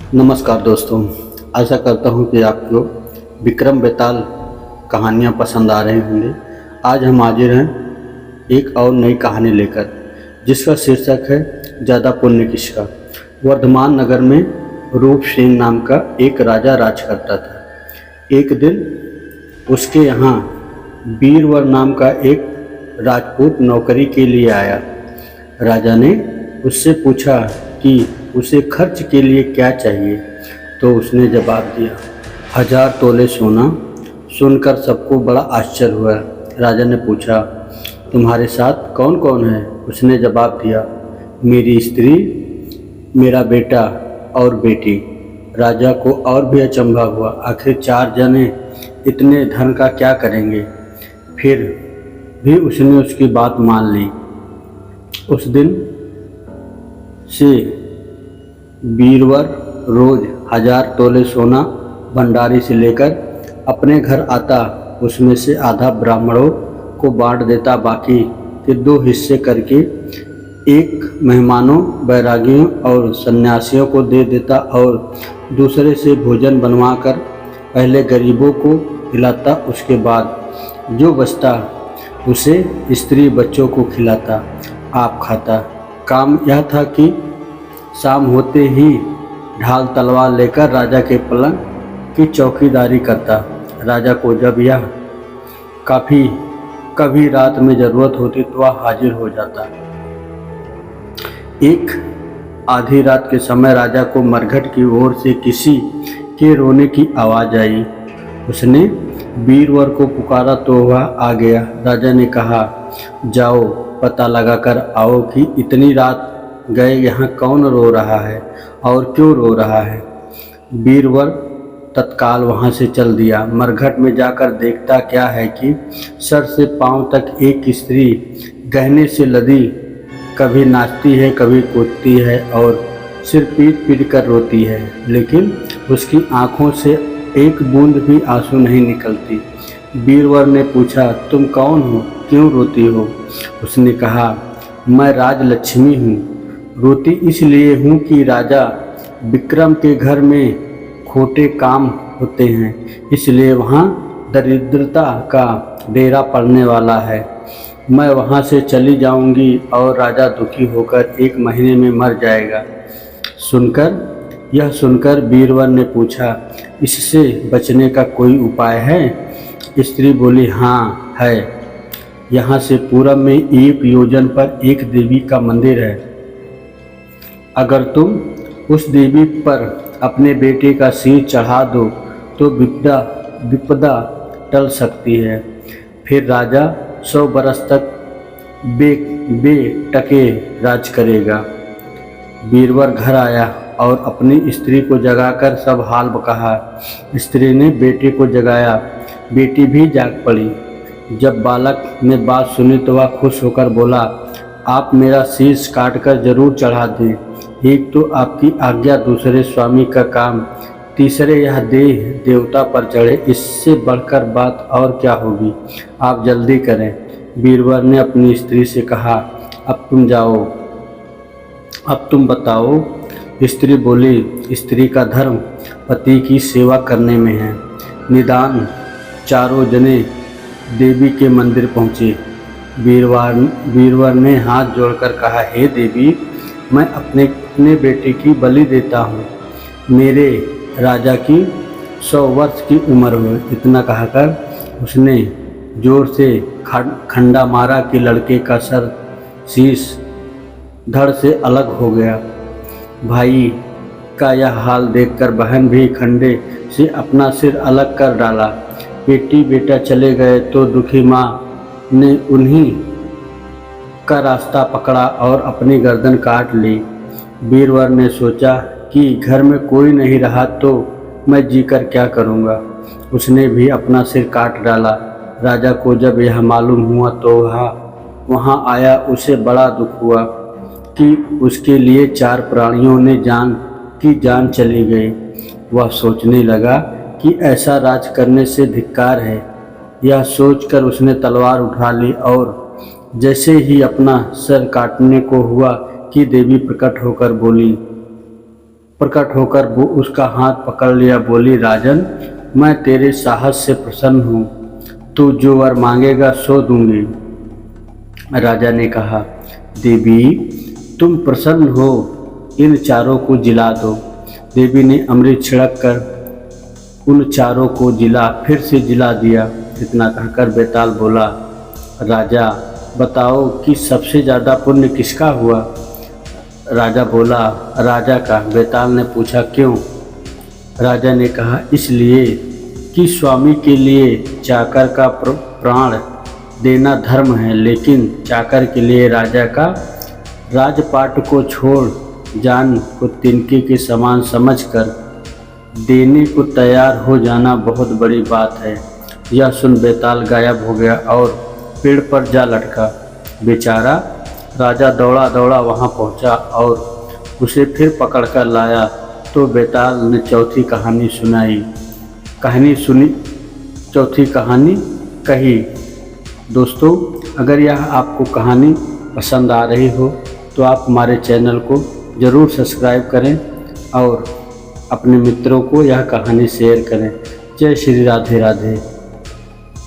नमस्कार दोस्तों। आशा करता हूँ कि आपको विक्रम बेताल कहानियाँ पसंद आ रही होंगी। आज हम हाजिर हैं एक और नई कहानी लेकर, जिसका शीर्षक है ज़्यादा पुण्य किसका। वर्धमान नगर में रूप सिंह नाम का एक राजा राज करता था। एक दिन उसके यहाँ बीरवर नाम का एक राजपूत नौकरी के लिए आया। राजा ने उससे पूछा कि उसे खर्च के लिए क्या चाहिए, तो उसने जवाब दिया 1000 तोले सोना। सुनकर सबको बड़ा आश्चर्य हुआ। राजा ने पूछा, तुम्हारे साथ कौन कौन है? उसने जवाब दिया, मेरी स्त्री, मेरा बेटा और बेटी। राजा को और भी अचंभा हुआ, आखिर 4 जने इतने धन का क्या करेंगे? फिर भी उसने उसकी बात मान ली। उस दिन से बीरवर रोज 1000 तोले सोना भंडारी से लेकर अपने घर आता। उसमें से आधा ब्राह्मणों को बांट देता, बाकी के 2 हिस्से करके एक मेहमानों, बैरागियों और सन्यासियों को दे देता और दूसरे से भोजन बनवाकर पहले गरीबों को खिलाता। उसके बाद जो बचता उसे स्त्री बच्चों को खिलाता, आप खाता। काम यह था कि शाम होते ही ढाल तलवार लेकर राजा के पलंग की चौकीदारी करता। राजा को जब यह कभी रात में ज़रूरत होती तो वह हाजिर हो जाता। एक आधी रात के समय राजा को मरघट की ओर से किसी के रोने की आवाज़ आई। उसने बीरवर को पुकारा तो वह आ गया। राजा ने कहा, जाओ पता लगाकर आओ कि इतनी रात गए यहाँ कौन रो रहा है और क्यों रो रहा है। बीरवर तत्काल वहाँ से चल दिया। मरघट में जाकर देखता क्या है कि सर से पांव तक एक स्त्री गहने से लदी कभी नाचती है, कभी कूदती है और सिर पीट पीट कर रोती है, लेकिन उसकी आंखों से एक बूंद भी आंसू नहीं निकलती। बीरवर ने पूछा, तुम कौन हो, क्यों रोती हो? उसने कहा, मैं राजलक्ष्मी हूँ। रोती इसलिए हूँ कि राजा विक्रम के घर में खोटे काम होते हैं, इसलिए वहाँ दरिद्रता का डेरा पड़ने वाला है। मैं वहाँ से चली जाऊँगी और राजा दुखी होकर 1 महीने में मर जाएगा। यह सुनकर बीरवर ने पूछा, इससे बचने का कोई उपाय है? स्त्री बोली, हाँ है। यहाँ से पूरब में 1 योजन पर एक देवी का मंदिर है। अगर तुम उस देवी पर अपने बेटे का सिर चढ़ा दो तो विपदा टल सकती है। फिर राजा 100 बरस तक बेटके राज करेगा। बीरवर घर आया और अपनी स्त्री को जगाकर सब हाल कहा। स्त्री ने बेटे को जगाया, बेटी भी जाग पड़ी। जब बालक ने बात सुनी तो वह खुश होकर बोला, आप मेरा शीश काटकर जरूर चढ़ा दें। एक तो आपकी आज्ञा, दूसरे स्वामी का काम, तीसरे यह देह देवता पर चढ़े, इससे बढ़कर बात और क्या होगी? आप जल्दी करें। बीरवर ने अपनी स्त्री से कहा, अब तुम जाओ, अब तुम बताओ। स्त्री बोली, स्त्री का धर्म पति की सेवा करने में है। निदान चारों जने देवी के मंदिर पहुँचे। बीरवर ने हाथ जोड़कर कहा, हे देवी, मैं अपने बेटे की बलि देता हूँ। मेरे राजा की 100 वर्ष की उम्र हो। इतना कहकर उसने जोर से खंडा मारा कि लड़के का शीश धड़ से अलग हो गया। भाई का यह हाल देखकर बहन भी खंडे से अपना सिर अलग कर डाला। बेटी बेटा चले गए तो दुखी माँ ने उन्हीं का रास्ता पकड़ा और अपनी गर्दन काट ली। बीरवर ने सोचा कि घर में कोई नहीं रहा तो मैं जीकर क्या करूँगा। उसने भी अपना सिर काट डाला। राजा को जब यह मालूम हुआ तो वहाँ आया। उसे बड़ा दुख हुआ कि उसके लिए 4 प्राणियों ने जान चली गई। वह सोचने लगा कि ऐसा राज करने से धिक्कार है। यह सोचकर उसने तलवार उठा ली और जैसे ही अपना सर काटने को हुआ कि देवी प्रकट होकर बोली, प्रकट होकर वो उसका हाथ पकड़ लिया। बोली, राजन, मैं तेरे साहस से प्रसन्न हूँ, तू जो वर मांगेगा सो दूंगी। राजा ने कहा, देवी तुम प्रसन्न हो, इन चारों को जिला दो। देवी ने अमृत छिड़क कर उन चारों को फिर से जिला दिया। इतना कहकर बेताल बोला, राजा बताओ कि सबसे ज़्यादा पुण्य किसका हुआ। राजा बोला, राजा का। बेताल ने पूछा, क्यों। राजा ने कहा, इसलिए कि स्वामी के लिए चाकर का प्राण देना धर्म है, लेकिन चाकर के लिए राजा का राजपाट को छोड़ जान को तिनके के समान समझकर देने को तैयार हो जाना बहुत बड़ी बात है। यह सुन बेताल गायब हो गया और पेड़ पर जा लटका। बेचारा राजा दौड़ा दौड़ा वहाँ पहुँचा और उसे फिर पकड़ कर लाया तो बेताल ने चौथी कहानी सुनाई। चौथी कहानी कही। दोस्तों, अगर यह आपको कहानी पसंद आ रही हो तो आप हमारे चैनल को ज़रूर सब्सक्राइब करें और अपने मित्रों को यह कहानी शेयर करें। जय श्री राधे राधे।